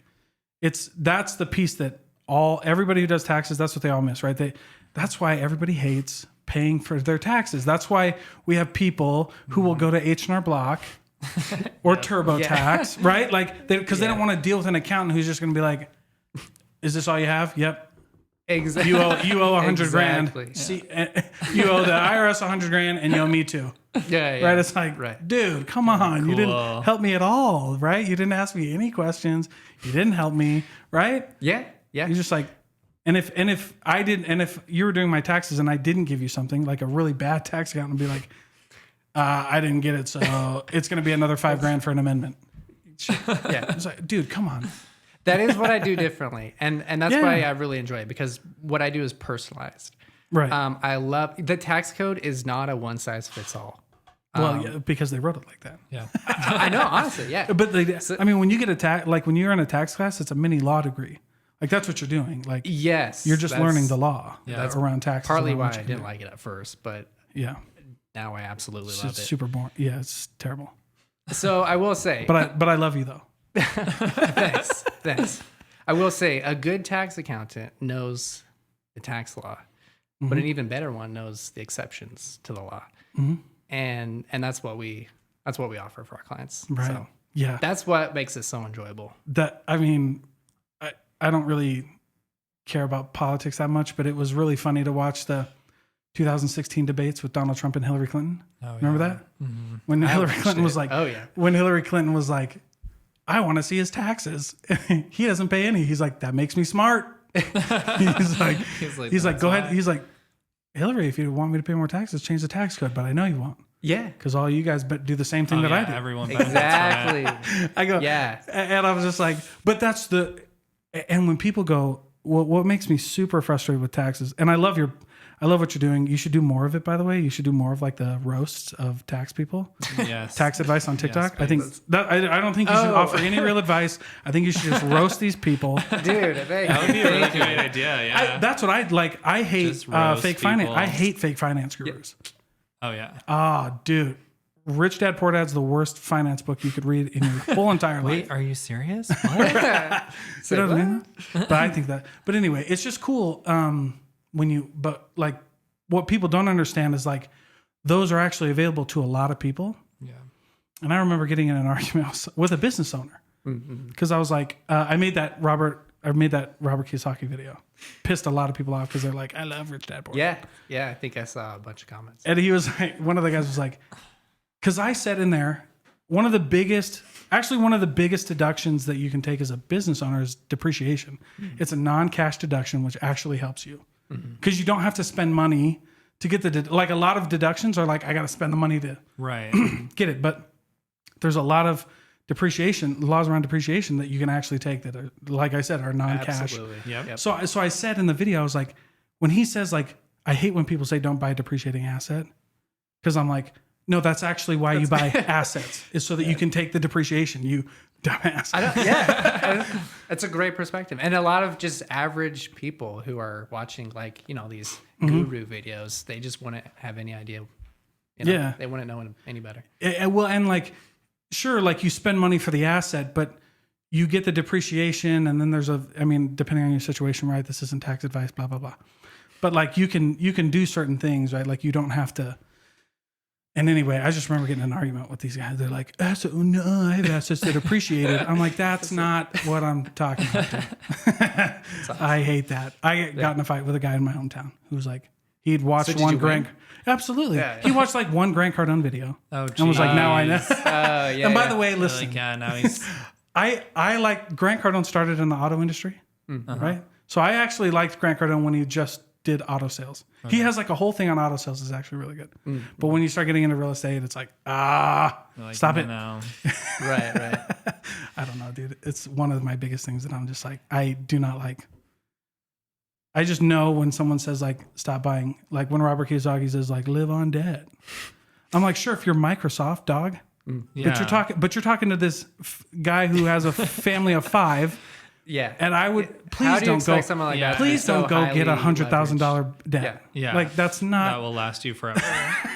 that's the piece that everybody who does taxes, that's what they all miss, right? That's why everybody hates paying for their taxes. That's why we have people who will go to H&R Block or TurboTax, right? Like, because they don't want to deal with an accountant who's just going to be like, "Is this all you have?" Yep. Exactly. You owe $100 Exactly. grand. See, you owe the IRS $100 grand, and you owe me too. Yeah. Right. It's like, dude, come on. You didn't help me at all, right? You didn't ask me any questions. You didn't help me, right? Yeah. You're just like, and if you were doing my taxes and I didn't give you something like a really bad tax accountant, would be like, I didn't get it, so it's going to be another $5 grand for an amendment. Yeah. It's like, dude, come on. That is what I do differently. And that's why I really enjoy it, because what I do is personalized. Right. I love the tax code is not a one size fits all. Well, yeah, because they wrote it like that. Yeah. I know, honestly, yeah. But when you get when you're in a tax class, it's a mini law degree. Like that's what you're doing. Like yes, you're just learning the law around taxes. Partly why I didn't like it at first, but yeah, now I absolutely love it. It's super boring. Yeah, it's terrible. So I will say, but I love you though. Thanks. I will say a good tax accountant knows the tax law, but an even better one knows the exceptions to the law. And that's what we offer for our clients. Right. So yeah. That's what makes it so enjoyable. I don't really care about politics that much, but it was really funny to watch the 2016 debates with Donald Trump and Hillary Clinton. Remember that? Mm-hmm. When Hillary Clinton was like, when Hillary Clinton was like, I want to see his taxes. He doesn't pay any. He's like, that makes me smart. he's like, go ahead. He's like, Hillary, if you want me to pay more taxes, change the tax code, but I know you won't. Yeah. Because all you guys do the same thing that I do. Everyone exactly. I go, yeah. And I was just like, but that's and when people go, what makes me super frustrated with taxes, and I love what you're doing. You should do more of it, by the way. You should do more of like the roasts of tax people. Yes. Tax advice on TikTok. Yes, I think that I don't think you should offer any real advice. I think you should just roast these people. Dude, that would be a really great idea. Yeah. That's what I'd like. I hate fake finance. I hate fake finance gurus. Oh yeah. Ah, dude. Rich Dad Poor Dad's the worst finance book you could read in your whole entire life. Wait, are you serious? You know what I mean? But I think that. But anyway, it's just cool but like what people don't understand is like those are actually available to a lot of people. Yeah. And I remember getting in an argument with a business owner because I was like, I made that Robert Kiyosaki video. Pissed a lot of people off because they're like, I love Rich Dad Poor Dad. Yeah. I think I saw a bunch of comments. And he was like, one of the guys was like, because I said in there, one of the biggest deductions that you can take as a business owner is depreciation. It's a non-cash deduction, which actually helps you because you don't have to spend money to get like a lot of deductions are like, I got to spend the money to get it. But there's a lot of laws around depreciation that you can actually take that are, like I said, are non-cash. Absolutely. Yep. So I said in the video, I was like, when he says like, I hate when people say don't buy a depreciating asset because I'm like, no, that's actually why you buy assets is so that you can take the depreciation, you dumbass. That's a great perspective. And a lot of just average people who are watching like, these guru videos, they just wouldn't have any idea. They wouldn't know any better. Well, and like, sure, like you spend money for the asset, but you get the depreciation and then depending on your situation, right? This isn't tax advice, blah, blah, blah. But like you can do certain things, right? Like you don't have to. And anyway, I just remember getting in an argument with these guys. They're like, I have assets that appreciated. I'm like, that's not what I'm talking about. Awesome. I hate that. I got in a fight with a guy in my hometown who was like, he'd watched one Grant. Absolutely. Yeah. He watched like one Grant Cardone video. Oh, geez. And was like, now I know. Yeah, and by the way, listen. Like, now he's I like Grant Cardone started in the auto industry, right? So I actually liked Grant Cardone when he just did auto sales. He has like a whole thing on auto sales is actually really good. But when you start getting into real estate, it's like, Like, stop it. No. Right. I don't know, dude. It's one of my biggest things that I'm just like, I do not like. I just know when someone says like, stop buying, like when Robert Kiyosaki says like, live on debt. I'm like, sure, if you're Microsoft, dog. Yeah. But you're talking to this guy who has a family of 5. Yeah. And I would How please do you don't go. expect someone like that to be Please don't so go get highly $100,000 debt. Yeah. Yeah. Like that's not. That will last you forever.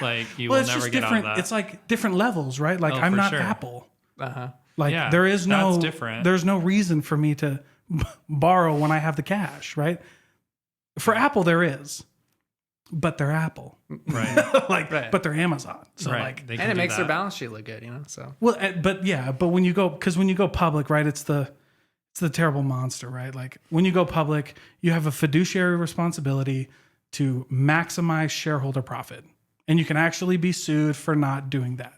Like you Well, will it's never just get out of different. that. It's like different levels, right? Like Oh, I'm for not sure. Apple. Uh-huh. Like Yeah, there is no that's different. There's no reason for me to borrow when I have the cash, right? For Apple there is, but they're Apple, Right. like, Right. but they're Amazon. So Right. like, They can And it do makes their that. balance sheet look good, so. well, but when you go, because when you go public, right? It's the terrible monster, right? Like when you go public, you have a fiduciary responsibility to maximize shareholder profit, and you can actually be sued for not doing that.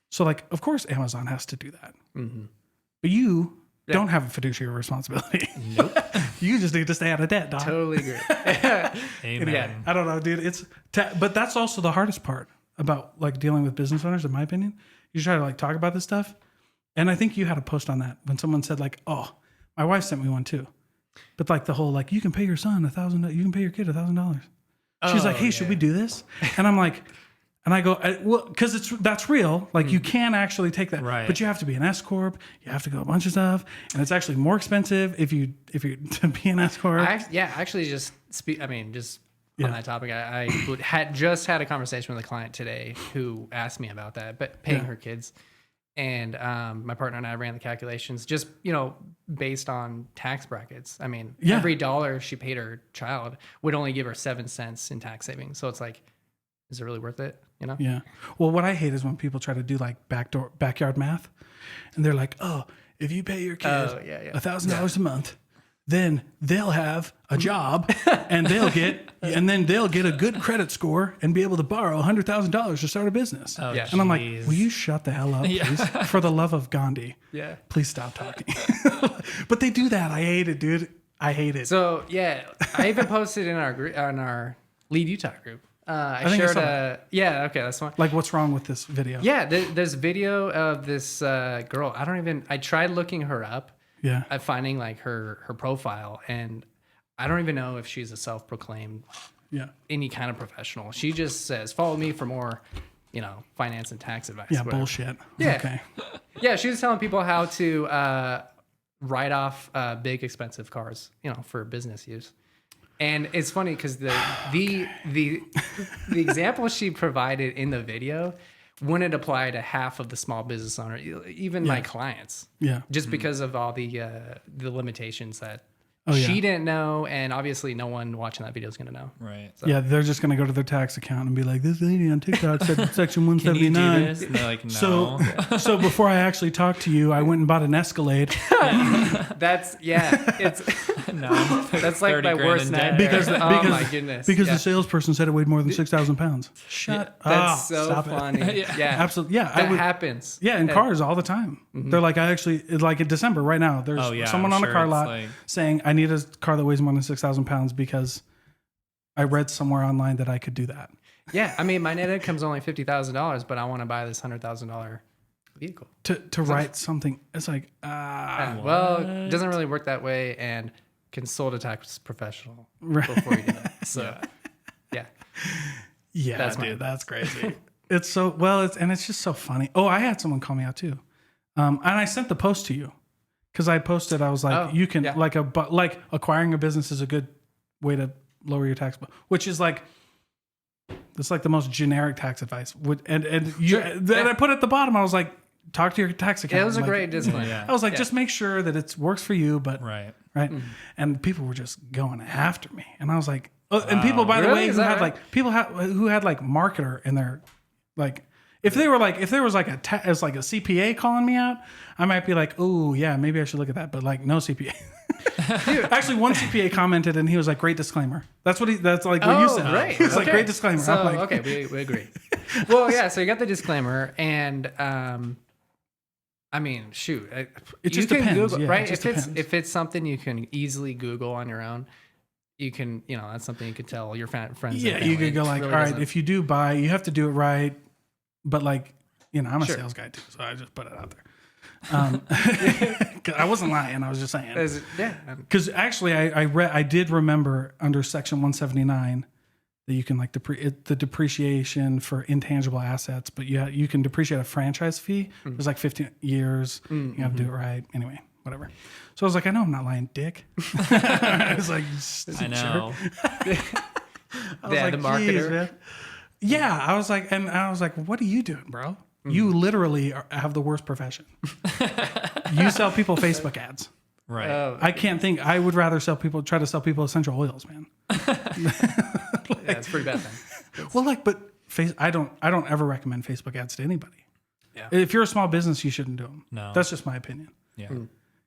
So like, of course, Amazon has to do that, but you don't have a fiduciary responsibility. Nope. You just need to stay out of debt, dog. Totally agree. Amen. Yeah, I don't know, dude. But that's also the hardest part about like dealing with business owners, in my opinion. You try to like talk about this stuff, and I think you had a post on that when someone said like, "Oh, my wife sent me one too," but like the whole like you can pay your son $1,000, you can pay your kid $1,000. She's like, "Hey, should we do this?" And I'm like, and I go, well, because that's real. Like you can actually take that, Right. but you have to be an S corp. You have to go a bunch of stuff, and it's actually more expensive if you to be an S corp. Actually, just on that topic, I had just had a conversation with a client today who asked me about that, but paying her kids. And my partner and I ran the calculations just, based on tax brackets. I mean, every dollar she paid her child would only give her 7 cents in tax savings. So it's like, is it really worth it? Yeah. Well, what I hate is when people try to do like backyard math, and they're like, "Oh, if you pay your kid $1,000 a month, then they'll have a job, and then they'll get a good credit score and be able to borrow $100,000 to start a business." Oh, Yeah. And I'm like, jeez. "Will you shut the hell up, please? For the love of Gandhi, Yeah. please stop talking." But they do that. I hate it, dude. I hate it. So I even posted in our LeadUtah group. I think I shared saw okay, that's one. Like, what's wrong with this video? Yeah, there's video of this girl. I tried looking her up. Yeah. At finding like her profile, and I don't even know if she's a self-proclaimed any kind of professional. She just says, "Follow me for more, finance and tax advice." Yeah. whatever. Bullshit. Yeah. Okay. Yeah, she was telling people how to write off big expensive cars, for business use. And it's funny because the example she provided in the video wouldn't apply to half of the small business owner, even my clients. Yeah. Just because of all the limitations that Oh, yeah. she didn't know, and obviously no one watching that video is going to know. Right. Yeah, they're just going to go to their tax account and be like, "This lady on TikTok said section Can you 179." do this? And they're like, no. So before I actually talked to you, I went and bought an Escalade It's no. that's like 30 my grand worst in debt. nightmare. Oh my goodness! because Yeah. the salesperson said it weighed more than 6,000 pounds. Shut up! That's so Stop it. funny. Yeah, Absolutely. Yeah, That happens. Yeah, in cars all the time. They're like, like in December right now, there's Oh, yeah, someone I'm on a sure car it's lot like- saying, "I need a car that weighs more than 6,000 pounds because I read somewhere online that I could do that." Yeah, I mean, my net income's only $50,000, but I want to buy this $100,000 vehicle. To write something, it's like, Well, it doesn't really work that way, and consult a tax professional Right. before you do that. So, yeah. yeah, That's dude, mine. that's crazy. It's so it's just so funny. Oh, I had someone call me out too, and I sent the post to you because I posted. I was like, you can like acquiring a business is a good way to lower your tax bill, which is like. It's like the most generic tax advice. Then I put at the bottom, I was like, talk to your tax accountant. It was a Like, great discipline. Yeah. I was like, just make sure that it works for you, but Right. right. And people were just going after me, and I was like, and people, by the Really? way, Is who that had right? like people who had like marketer in their like. If there was like a CPA calling me out, I might be like, oh yeah, maybe I should look at that. But like no CPA. Actually, one CPA commented and he was like, "Great disclaimer." That's what you said. Right. He was like, Okay. "Great disclaimer." So, I'm like, okay, we agree. Well, yeah, so you got the disclaimer, and I mean, shoot, It you just can depends, Google, yeah, it right? just If depends. it's something you can easily Google on your own, you can, that's something you could tell your friends. and Yeah, you family. could go It like, really all right, doesn't- if you do buy, you have to do it right. But like, I'm a Sure. sales guy too, so I just put it out there. 'Cause I wasn't lying. I was just saying. Yeah, Because actually, I did remember under Section 179 that you can like the depreciation for intangible assets, but you can depreciate a franchise fee. It was like 15 years. You have to do it right. Anyway, whatever. So I was like, I know I'm not lying, dick. I was like, I know. I was Yeah, like, the "Geez, marketer." man." Yeah, I was like, what are you doing, bro? You literally have the worst profession. You sell people Facebook ads. Right. I can't think. I would rather try to sell people essential oils, man. yeah, it's pretty bad then. Well, but I don't ever recommend Facebook ads to anybody. Yeah. If you're a small business, you shouldn't do them. No. That's just my opinion. Yeah.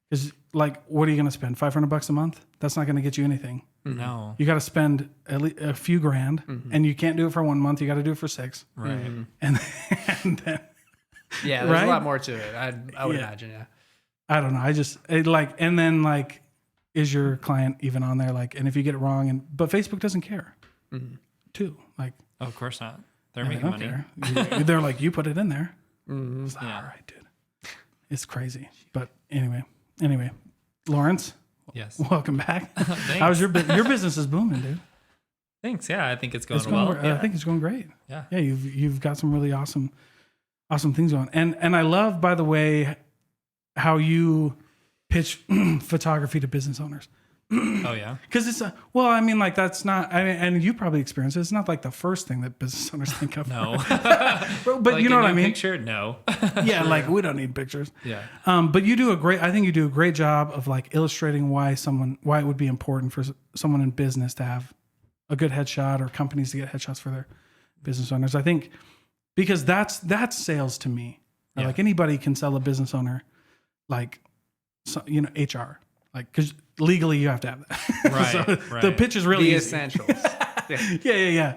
Because like, what are you going to spend? $500 a month? That's not going to get you anything. No. You got to spend at least a few grand, and you can't do it for 1 month. You got to do it for 6. Right. And then Yeah, there's Right? a lot more to it. I would Yeah. imagine. Yeah. I don't know. And then is your client even on there? Like, and if you get it wrong, but Facebook doesn't care too. Like, Oh, of course not. They're they making don't money. care. They're like, you put it in there. Mm-hmm. It's like, Yeah. all right, dude. It's crazy. But anyway, Laurence, Yes. welcome back. Thanks. How's your business is booming, dude? Thanks. Yeah, I think it's going It's going, well. Yeah. I think it's going great. Yeah. Yeah, you've got some really awesome things going. And I love, by the way, how you pitch photography to business owners. Oh yeah. Because it's that's not, and you probably experienced it. It's not like the first thing that business owners think of. No. But Like you know a what I new mean? Picture? No. Yeah, like we don't need pictures. Yeah. But I think you do a great job of like illustrating why it would be important for someone in business to have a good headshot, or companies to get headshots for their business owners. I think because that's sales to me. Yeah. Like anybody can sell a business owner, like, HR, like, because legally you have to have that. Right, So right. the pitch is really The easy. essentials. Yeah.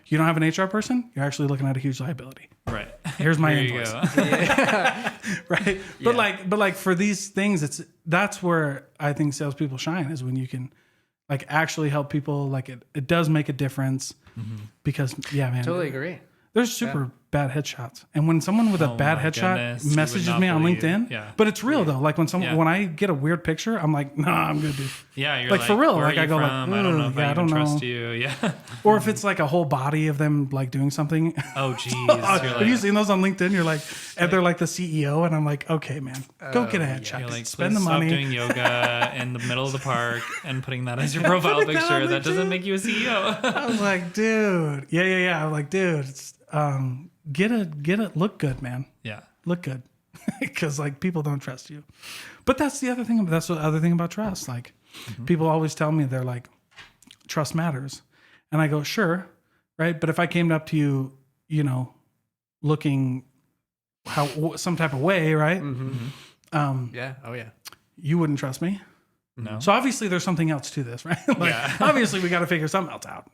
You don't have an HR person, you're actually looking at a huge liability. Right. Here's my Here you invoice. go. Right. But like for these things, that's where I think salespeople shine, is when you can like actually help people. Like it does make a difference because man, Totally agree. there's super bad headshots. And when someone with a Oh bad my headshot goodness, you would messages not me on believe. LinkedIn, Yeah. but it's real though. Like when Yeah. when I get a weird picture, I'm like, nah, I'm good, dude. Yeah, you're Like, for real, Where like, are I you go like, from? I don't know if yeah, I I even don't trust know. you. Yeah. Or if it's like a whole body of them like doing something. Oh geez. Have you seen those on LinkedIn? You're like, and they're like the CEO, and I'm like, okay, man, go get a headshot. You're like, Spend the "Please money. Stop doing yoga in the middle of the park and putting that as your profile Putting that on picture. That doesn't LinkedIn. make you a E CEO. I was like, dude, yeah. I'm like, dude, it's, get it, look good, man, Yeah. look good, because like people don't trust you. But that's the other thing. That's the other thing about trust. Like people always tell me, they're like, trust matters, and I go, sure, right. But if I came up to you, looking some type of way, right? Yeah. Oh yeah. You wouldn't trust me. No. So obviously there's something else to this, right? Like Yeah. obviously we got to figure something else out,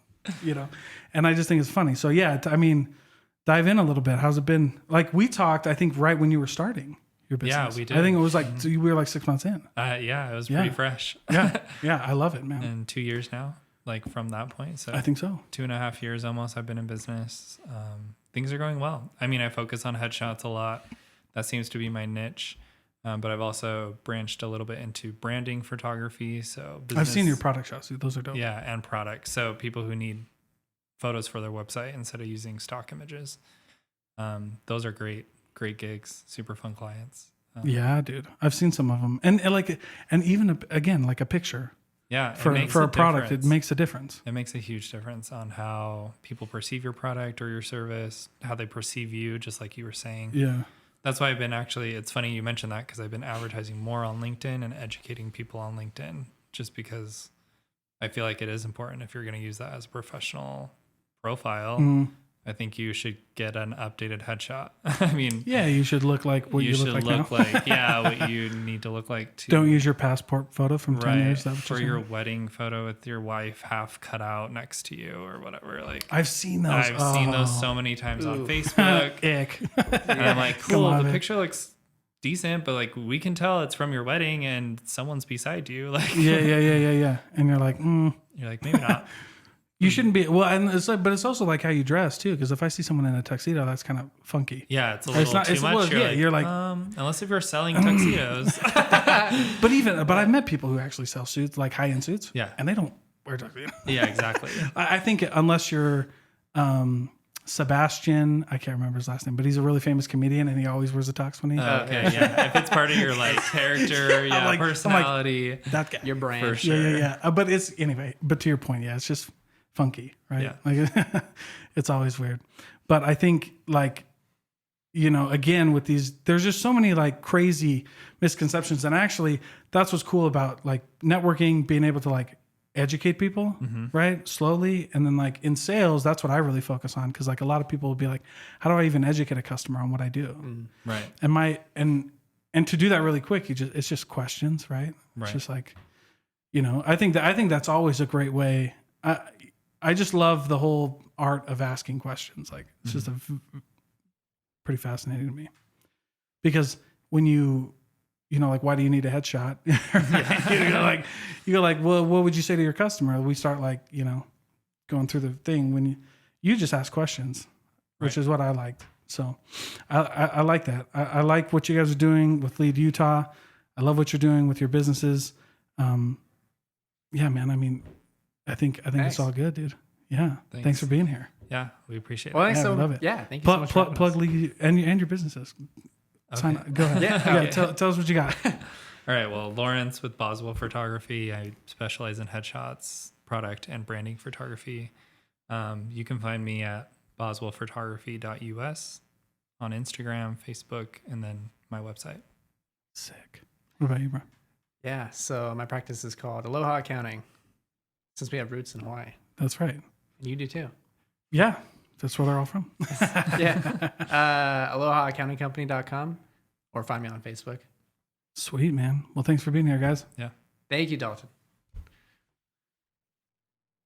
And I just think it's funny. So yeah, dive in a little bit. How's it been? Like we talked, I think right when you were starting your business. Yeah, we did. I think it was like we were like 6 months in. Yeah, it was Yeah. pretty fresh. Yeah, I love it, man. And 2 years now, like from that point. So I think so. 2.5 years almost I've been in business. Things are going well. I mean, I focus on headshots a lot. That seems to be my niche. But I've also branched a little bit into branding photography. So I've seen your product shots. Dude. Those are dope. Yeah, and products. So people who need photos for their website instead of using stock images. Those are great gigs, super fun clients. Yeah, dude. I've seen some of them. And even again, like a picture Yeah, for a product, it makes a difference. It makes a huge difference on how people perceive your product or your service, how they perceive you, just like you were saying. Yeah. That's why I've been it's funny you mentioned that, because I've been advertising more on LinkedIn and educating people on LinkedIn, just because I feel like it is important if you're going to use that as a professional profile. I think you should get an updated headshot. I mean, Yeah, you should look like what you should look like now. what you need to look like to Don't use your passport photo from 10 years. Is that what for you're your saying? wedding photo with your wife half cut out next to you or whatever. Like I've seen those. I've seen those so many times on Facebook. Ick. And I'm like, cool, on, the man. picture looks decent, but like we can tell it's from your wedding and someone's beside you. Like, yeah. And you're like, you're like, maybe not. you shouldn't be. Well, and it's like, but it's also like how you dress too. Because if I see someone in a tuxedo, that's kind of funky. Yeah, it's a little not, too it's, much. well, you're like, unless if you're selling tuxedos. but I've met people who actually sell suits, like high end suits. Yeah. And they don't wear tuxedo. Yeah, exactly. I think unless you're Sebastian, I can't remember his last name, but he's a really famous comedian and he always wears a tux when he. Okay, yeah. If it's part of your like character, yeah, personality, that guy, Your brand. for sure. yeah. But it's anyway. But to your point, yeah, it's just funky, right? Yeah. Like it's always weird. But I think like, again with these, there's just so many like crazy misconceptions, and actually that's what's cool about like networking, being able to like educate people, right? Slowly. And then like in sales, that's what I really focus on. Cause like a lot of people will be like, how do I even educate a customer on what I do? Right. And to do that really quick, it's just questions, right? It's just like, I think that's always a great way. I just love the whole art of asking questions. Like it's just pretty fascinating to me, because when you like, why do you need a headshot? you go like, well, what would you say to your customer? We start like, going through the thing when you just ask questions, which is what I liked. So I like that. I like what you guys are doing with LeadUtah. I love what you're doing with your businesses. Yeah, man. I mean, I think it's all good, dude. Yeah. Thanks for being here. Yeah, we appreciate Well, it. thanks I so love it. Yeah, thank you so much. Plug Lead and your businesses. Okay. Go ahead. Yeah. Tell us what you got. All right. Well, Laurence with Bosewell Photography. I specialize in headshots, product, and branding photography. You can find me at boswellphotography.us on Instagram, Facebook, and then my website. Sick. What about you, bro? Yeah, so my practice is called Aloha Accounting, since we have roots in Hawaii. That's right. And you do too. Yeah, that's where they're all from. Yeah. AlohaAccountingCompany.com, or find me on Facebook. Sweet, man. Well, thanks for being here, guys. Yeah. Thank you, Dalton.